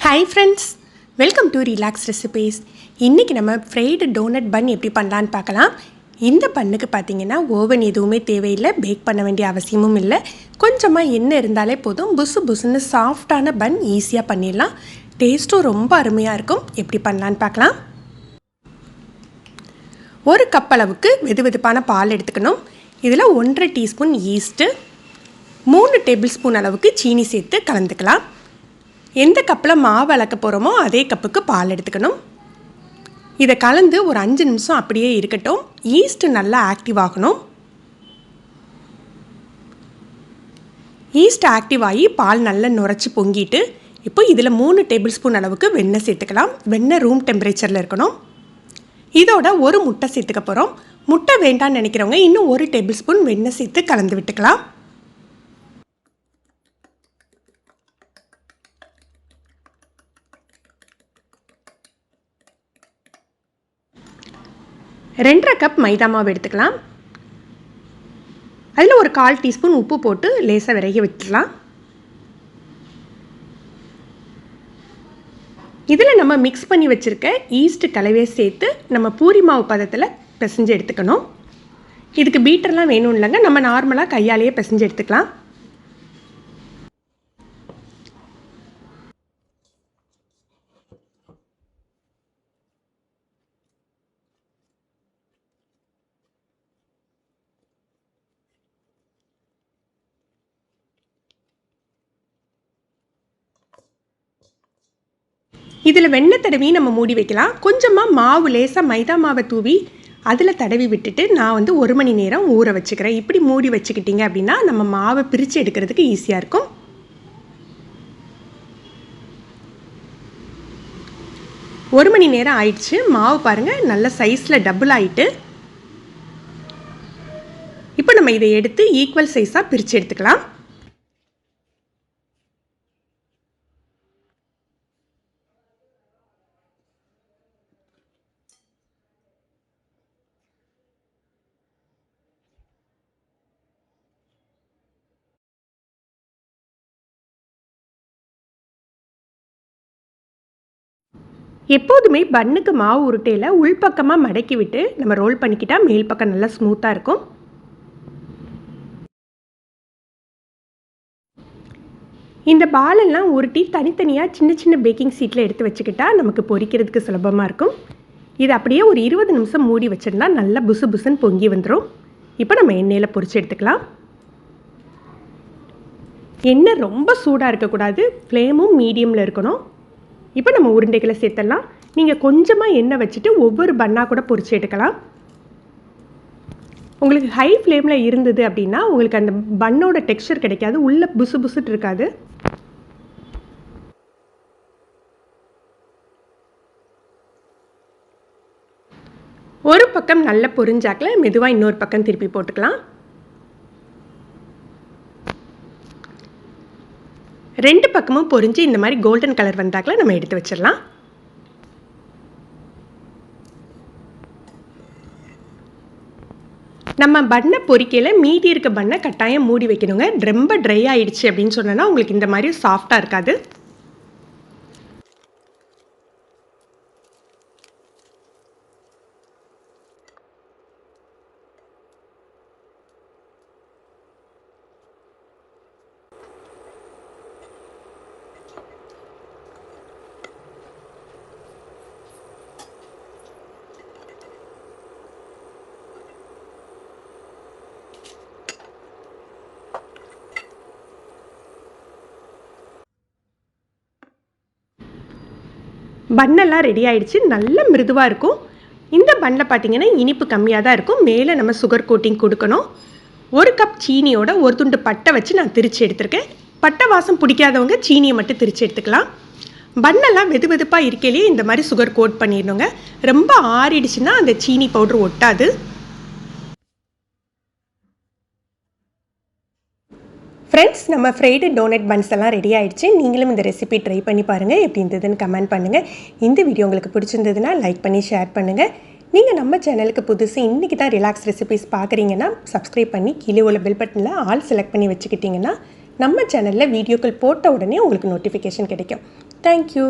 Hi friends, welcome to Relax Recipes. இன்னைக்கு நம்ம fried donut பன் எப்படி பண்ணலான்னு பார்க்கலாம். இந்த பன்னுக்கு பார்த்தீங்கன்னா ஓவன் எதுவுமே தேவையில்லை, பேக் பண்ண வேண்டிய அவசியமும் இல்லை. கொஞ்சமாக எண்ணெய் இருந்தாலே போதும், புசு புசுன்னு சாஃப்டான பன் ஈஸியாக பண்ணிடலாம். டேஸ்ட்டும் ரொம்ப அருமையாக இருக்கும். எப்படி பண்ணலான்னு பார்க்கலாம். ஒரு கப் அளவுக்கு வெதுவெதுப்பான பால் எடுத்துக்கணும். இதில் 1.5 டீஸ்பூன் ஈஸ்ட்டு, 3 டேபிள் ஸ்பூன் அளவுக்கு சீனி சேர்த்து கலந்துக்கலாம். எந்த கப்பில் மாவு அளக்க போகிறோமோ அதே கப்புக்கு பால் எடுத்துக்கணும். இதை கலந்து ஒரு 5 நிமிஷம் அப்படியே இருக்கட்டும். ஈஸ்ட்டு நல்லா ஆக்டிவ் ஆகணும். ஈஸ்ட் ஆக்டிவ் ஆகி பால் நல்லா நுரைச்சி பொங்கிட்டு இப்போ இதில் 3 டேபிள் ஸ்பூன் அளவுக்கு வெண்ணெய் சேர்த்துக்கலாம். வெண்ணெய் ரூம் டெம்பரேச்சரில் இருக்கணும். இதோட ஒரு முட்டை சேர்த்துக்க போகிறோம். முட்டை வேண்டான்னு நினைக்கிறவங்க இன்னும் 1 டேபிள் ஸ்பூன் வெண்ணெய் சேர்த்து கலந்து விட்டுக்கலாம். ரெண்டரை கப் மைதா மாவு எடுத்துக்கலாம். அதில் ஒரு 1/4 டீஸ்பூன் உப்பு போட்டு லேசாக விரைய விட்டுடலாம். இதில் நம்ம மிக்ஸ் பண்ணி வச்சுருக்க ஈஸ்ட் கலவையை சேர்த்து நம்ம பூரி மாவு பதத்தில் பிசைஞ்சு எடுத்துக்கணும். இதுக்கு பீட்டர்லாம் வேணும் இல்லைங்க, நம்ம நார்மலாக கையாலேயே பிசைஞ்சு எடுத்துக்கலாம். இதில் வெண்ணெய் தடவி நம்ம மூடி வைக்கலாம். கொஞ்சமாக மாவு லேசாக மைதா மாவை தூவி அதில் தடவி விட்டுட்டு நான் 1 மணி நேரம் ஊற வச்சுக்கிறேன். இப்படி மூடி வச்சுக்கிட்டிங்க அப்படின்னா நம்ம மாவை பிரித்து எடுக்கிறதுக்கு ஈஸியாக இருக்கும். ஒரு மணி நேரம் ஆயிடுச்சு. மாவு பாருங்கள் நல்ல சைஸில் டபுள் ஆகிட்டு. இப்போ நம்ம இதை எடுத்து ஈக்குவல் சைஸாக பிரித்து எடுத்துக்கலாம். எப்போதுமே பன்னுக்கு மாவு உருட்டையில் உள்பக்கமாக மடக்கி விட்டு நம்ம ரோல் பண்ணிக்கிட்டால் மேல் பக்கம் நல்லா ஸ்மூத்தாக இருக்கும். இந்த பாலெல்லாம் உருட்டி தனித்தனியாக சின்ன சின்ன பேக்கிங் சீட்டில் எடுத்து வச்சுக்கிட்டால் நமக்கு பொரிக்கிறதுக்கு சுலபமாக இருக்கும். இது அப்படியே ஒரு 20 நிமிஷம் மூடி வச்சிருந்தா நல்லா புசு புசுன்னு பொங்கி வந்துடும். இப்போ நம்ம எண்ணெயில் பொரிச்சு எடுத்துக்கலாம். எண்ணெய் ரொம்ப சூடாக இருக்கக்கூடாது, ஃப்ளேமும் மீடியமில் இருக்கணும். இப்போ நம்ம உருண்டைகளை சேர்த்துடலாம். நீங்கள் கொஞ்சமாக எண்ணெய் வச்சுட்டு ஒவ்வொரு பன்னாக கூட பொரிச்சு எடுக்கலாம். உங்களுக்கு ஹை ஃப்ளேமில் இருந்தது அப்படின்னா உங்களுக்கு அந்த பன்னோட டெக்ஸ்சர் கிடைக்காது, உள்ளே புசு புசுட்டு இருக்காது. ஒரு பக்கம் நல்ல பொரிஞ்சாக்கில் மெதுவாக இன்னொரு பக்கம் திருப்பி போட்டுக்கலாம். 2 பக்கமும் பொரிஞ்சு இந்த மாதிரி கோல்டன் கலர் வந்தாக்கில் நம்ம எடுத்து வச்சிடலாம். நம்ம பன்னை பொரிக்கையில் மீதி இருக்க பன்னை கட்டாயம் மூடி வைக்கணுங்க. ரொம்ப ட்ரை ஆகிடுச்சு அப்படின்னு சொன்னால் உங்களுக்கு இந்த மாதிரி சாஃப்டாக இருக்காது. பன்னெல்லாம் ரெடி ஆகிடுச்சு. நல்ல மிருதுவாக இருக்கும். இந்த பன்னில் பார்த்திங்கன்னா இனிப்பு கம்மியாக தான் இருக்கும். மேலே நம்ம சுகர் கோட்டிங் கொடுக்கணும். 1 கப் சீனியோட ஒரு துண்டு பட்டை வச்சு நான் திரிச்சு எடுத்திருக்கேன். பட்டை வாசம் பிடிக்காதவங்க சீனியை மட்டும் திரிச்சு எடுத்துக்கலாம். பன்னெல்லாம் வெது வெதுப்பாக இருக்கையிலேயே இந்த மாதிரி சுகர் கோட் பண்ணிடணுங்க. ரொம்ப ஆறிடுச்சுன்னா அந்த சீனி பவுட்ரு ஒட்டாது. ஃப்ரெண்ட்ஸ், நம்ம ஃப்ரைடு டோனட் பன்ஸ் எல்லாம் ரெடி ஆகிடுச்சு. நீங்களும் இந்த ரெசிபி ட்ரை பண்ணி பாருங்கள். எப்படி இருந்ததுன்னு கமெண்ட் பண்ணுங்கள். இந்த வீடியோ உங்களுக்கு பிடிச்சிருந்ததுன்னா லைக் பண்ணி ஷேர் பண்ணுங்கள். நீங்கள் நம்ம சேனலுக்கு புதுசு இன்றைக்கி தான் ரிலாக்ஸ் ரெசிபிஸ் பார்க்குறீங்கன்னா சப்ஸ்கிரைப் பண்ணி கீழே உள்ள பெல் பட்டனில் ஆல் செலக்ட் பண்ணி வச்சுக்கிட்டிங்கன்னா நம்ம சேனலில் வீடியோக்கள் போட்ட உடனே உங்களுக்கு நோட்டிஃபிகேஷன் கிடைக்கும். தேங்க்யூ.